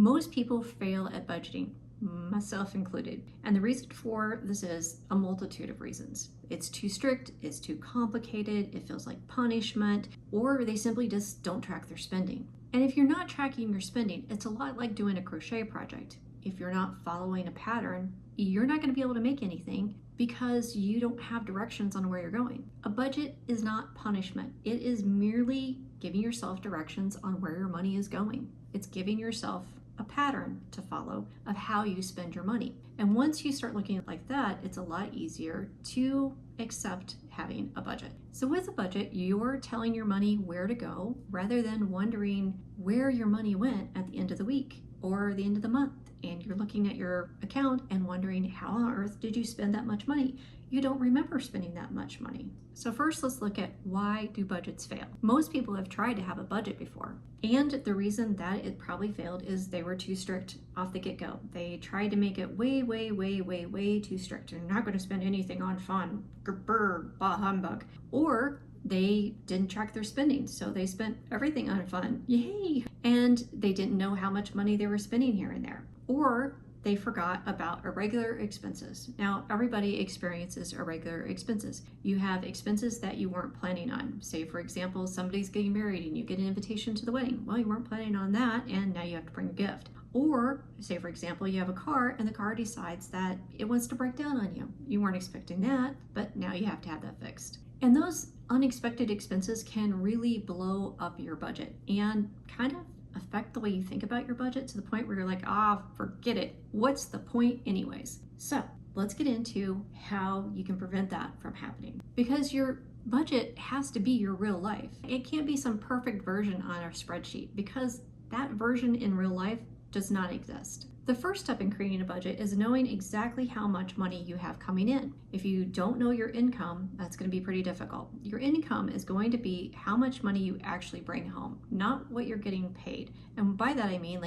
Most people fail at budgeting, myself included. And the reason for this is a multitude of reasons. It's too strict, it's too complicated, it feels like punishment, or they simply just don't track their spending. And if you're not tracking your spending, it's a lot like doing a crochet project. If you're not following a pattern, you're not going to be able to make anything because you don't have directions on where you're going. A budget is not punishment. It is merely giving yourself directions on where your money is going. It's giving yourself a pattern to follow of how you spend your money. And once you start looking like that, it's a lot easier to accept having a budget. So with a budget, you're telling your money where to go rather than wondering where your money went at the end of the week or the end of the month. And you're looking at your account and wondering, how on earth did you spend that much money? You don't remember spending that much money. So first, let's look at why do budgets fail? Most people have tried to have a budget before. And the reason that it probably failed is they were too strict off the get-go. They tried to make it way too strict. You're not going to spend anything on fun. Grr, bah humbug. Or they didn't track their spending, so they spent everything on fun. Yay! And they didn't know how much money they were spending here and there. Or they forgot about irregular expenses. Now, everybody experiences irregular expenses. You have expenses that you weren't planning on. Say, for example, somebody's getting married and you get an invitation to the wedding. Well, you weren't planning on that, and now you have to bring a gift. Or, say, for example, you have a car and the car decides that it wants to break down on you. You weren't expecting that, but now you have to have that fixed. And those unexpected expenses can really blow up your budget and kind of affect the way you think about your budget to the point where you're like, forget it. What's the point anyways? So let's get into how you can prevent that from happening. Because your budget has to be your real life. It can't be some perfect version on our spreadsheet because that version in real life does not exist. The first step in creating a budget is knowing exactly how much money you have coming in. If you don't know your income, that's going to be pretty difficult. Your income is going to be how much money you actually bring home, not what you're getting paid. And by that I mean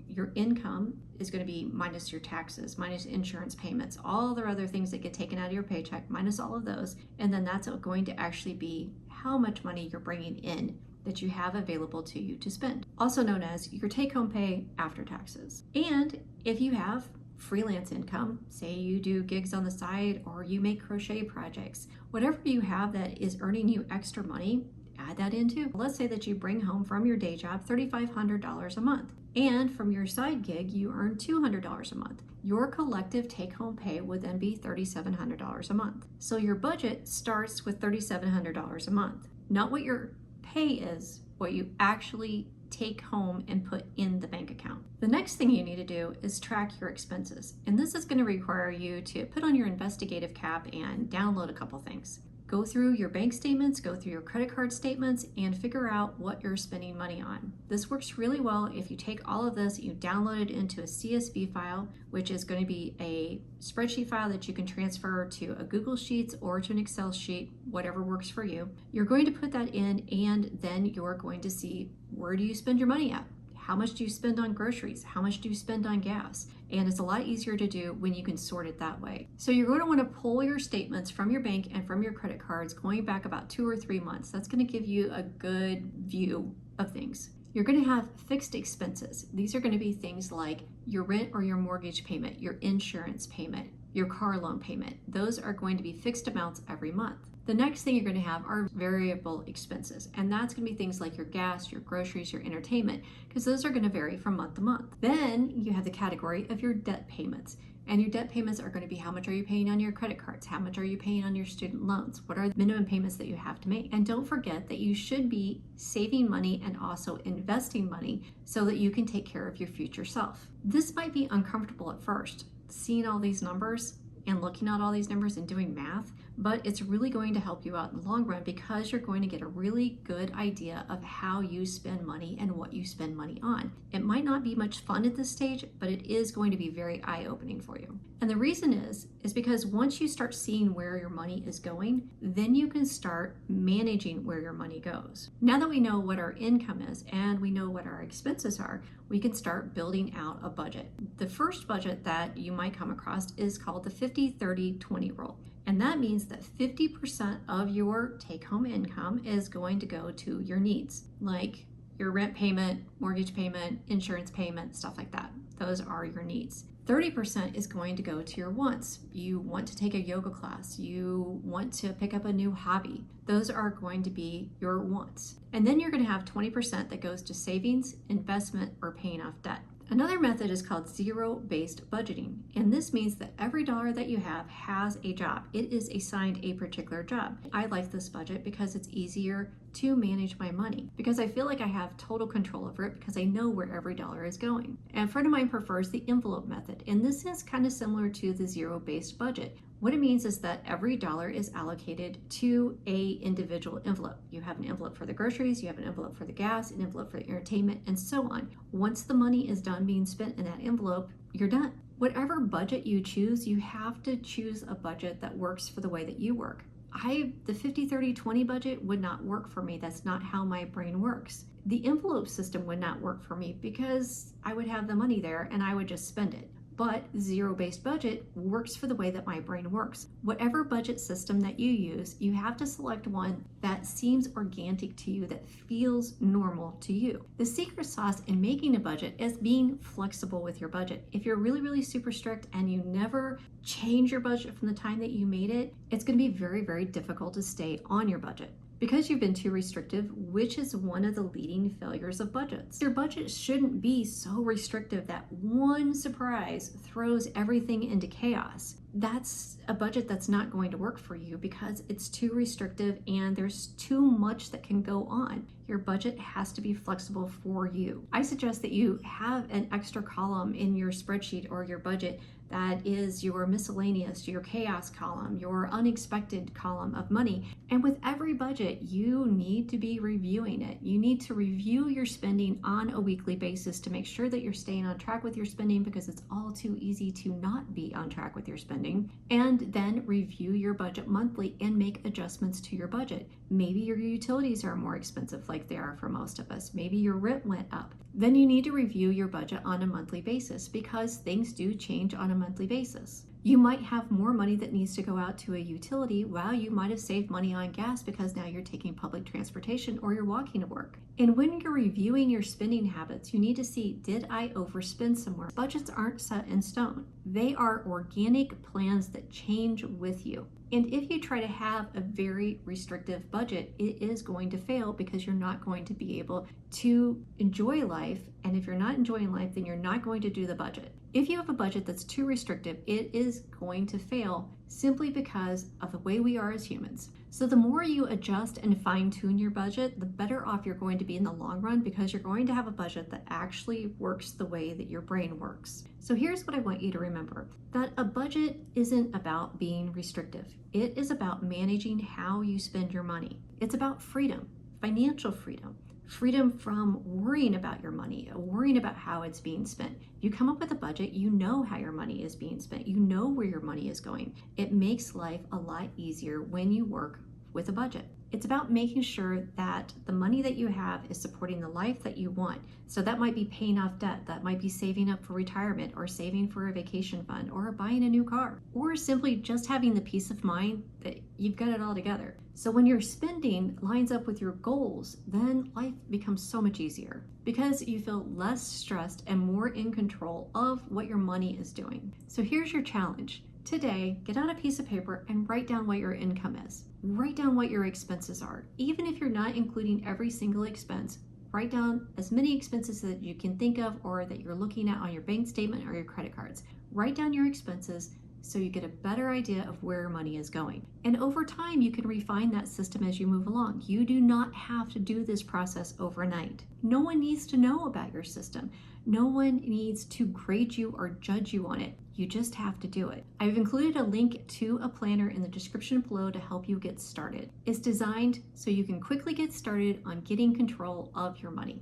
your income is going to be minus your taxes, minus insurance payments, all the other things that get taken out of your paycheck, minus all of those. And then that's going to actually be how much money you're bringing in that you have available to you to spend, also known as your take-home pay after taxes. And if you have freelance income, say you do gigs on the side or you make crochet projects, whatever you have that is earning you extra money, add that in too. Let's say that you bring home from your day job $3,500 a month, and from your side gig you earn $200 a month. Your collective take-home pay would then be $3,700 a month. So your budget starts with $3,700 a month, not what your pay is, what you actually take home and put in the bank account. The next thing you need to do is track your expenses. And this is going to require you to put on your investigative cap and download a couple things. Go through your bank statements, go through your credit card statements, and figure out what you're spending money on. This works really well if you take all of this, you download it into a CSV file, which is going to be a spreadsheet file that you can transfer to a Google Sheets or to an Excel sheet, whatever works for you. You're going to put that in, and then you're going to see, where do you spend your money at? How much do you spend on groceries? How much do you spend on gas? And it's a lot easier to do when you can sort it that way. So you're going to want to pull your statements from your bank and from your credit cards going back about 2 or 3 months. That's going to give you a good view of things. You're going to have fixed expenses. These are going to be things like your rent or your mortgage payment, your insurance payment, your car loan payment. Those are going to be fixed amounts every month. The next thing you're going to have are variable expenses, and that's going to be things like your gas, your groceries, your entertainment, because those are going to vary from month to month. Then you have the category of your debt payments, and your debt payments are going to be how much are you paying on your credit cards, how much are you paying on your student loans, what are the minimum payments that you have to make. And don't forget that you should be saving money and also investing money so that you can take care of your future self. This might be uncomfortable at first, seeing all these numbers and looking at all these numbers and doing math, but it's really going to help you out in the long run because you're going to get a really good idea of how you spend money and what you spend money on. It might not be much fun at this stage, but it is going to be very eye-opening for you. And the reason is because once you start seeing where your money is going, then you can start managing where your money goes. Now that we know what our income is and we know what our expenses are, we can start building out a budget. The first budget that you might come across is called the 50-30-20 rule. And that means that 50% of your take-home income is going to go to your needs, like your rent payment, mortgage payment, insurance payment, stuff like that. Those are your needs. 30% is going to go to your wants. You want to take a yoga class. You want to pick up a new hobby. Those are going to be your wants. And then you're going to have 20% that goes to savings, investment, or paying off debt. Another method is called zero-based budgeting, and this means that every dollar that you have has a job. It is assigned a particular job. I like this budget because it's easier to manage my money, because I feel like I have total control over it because I know where every dollar is going. And a friend of mine prefers the envelope method, and this is kind of similar to the zero-based budget. What it means is that every dollar is allocated to a individual envelope. You have an envelope for the groceries, you have an envelope for the gas, an envelope for the entertainment, and so on. Once the money is done being spent in that envelope, you're done. Whatever budget you choose, you have to choose a budget that works for the way that you work. The 50-30-20 budget would not work for me. That's not how my brain works. The envelope system would not work for me because I would have the money there and I would just spend it. But zero-based budget works for the way that my brain works. Whatever budget system that you use, you have to select one that seems organic to you, that feels normal to you. The secret sauce in making a budget is being flexible with your budget. If you're really, really super strict and you never change your budget from the time that you made it, it's going to be very, very difficult to stay on your budget. Because you've been too restrictive, which is one of the leading failures of budgets. Your budget shouldn't be so restrictive that one surprise throws everything into chaos. That's a budget that's not going to work for you because it's too restrictive and there's too much that can go on. Your budget has to be flexible for you. I suggest that you have an extra column in your spreadsheet or your budget that is your miscellaneous, your chaos column, your unexpected column of money. And with every budget, you need to be reviewing it. You need to review your spending on a weekly basis to make sure that you're staying on track with your spending, because it's all too easy to not be on track with your spending. And then review your budget monthly and make adjustments to your budget. Maybe your utilities are more expensive like they are for most of us. Maybe your rent went up. Then you need to review your budget on a monthly basis, because things do change on a monthly basis. You might have more money that needs to go out to a utility while you might have saved money on gas because now you're taking public transportation or you're walking to work. And when you're reviewing your spending habits, you need to see, did I overspend somewhere? Budgets aren't set in stone. They are organic plans that change with you. And if you try to have a very restrictive budget, it is going to fail because you're not going to be able to enjoy life. And if you're not enjoying life, then you're not going to do the budget. If you have a budget that's too restrictive, it is going to fail simply because of the way we are as humans. So the more you adjust and fine-tune your budget, the better off you're going to be in the long run, because you're going to have a budget that actually works the way that your brain works. So here's what I want you to remember, that a budget isn't about being restrictive. It is about managing how you spend your money. It's about freedom, financial freedom. Freedom from worrying about your money, worrying about how it's being spent. If you come up with a budget, you know how your money is being spent. You know where your money is going. It makes life a lot easier when you work with a budget. It's about making sure that the money that you have is supporting the life that you want. So that might be paying off debt, that might be saving up for retirement, or saving for a vacation fund, or buying a new car, or simply just having the peace of mind that you've got it all together. So when your spending lines up with your goals, then life becomes so much easier because you feel less stressed and more in control of what your money is doing. So here's your challenge. Today, get out a piece of paper and write down what your income is. Write down what your expenses are. Even if you're not including every single expense, write down as many expenses that you can think of or that you're looking at on your bank statement or your credit cards. Write down your expenses so you get a better idea of where your money is going. And over time, you can refine that system as you move along. You do not have to do this process overnight. No one needs to know about your system. No one needs to grade you or judge you on it. You just have to do it. I've included a link to a planner in the description below to help you get started. It's designed so you can quickly get started on getting control of your money.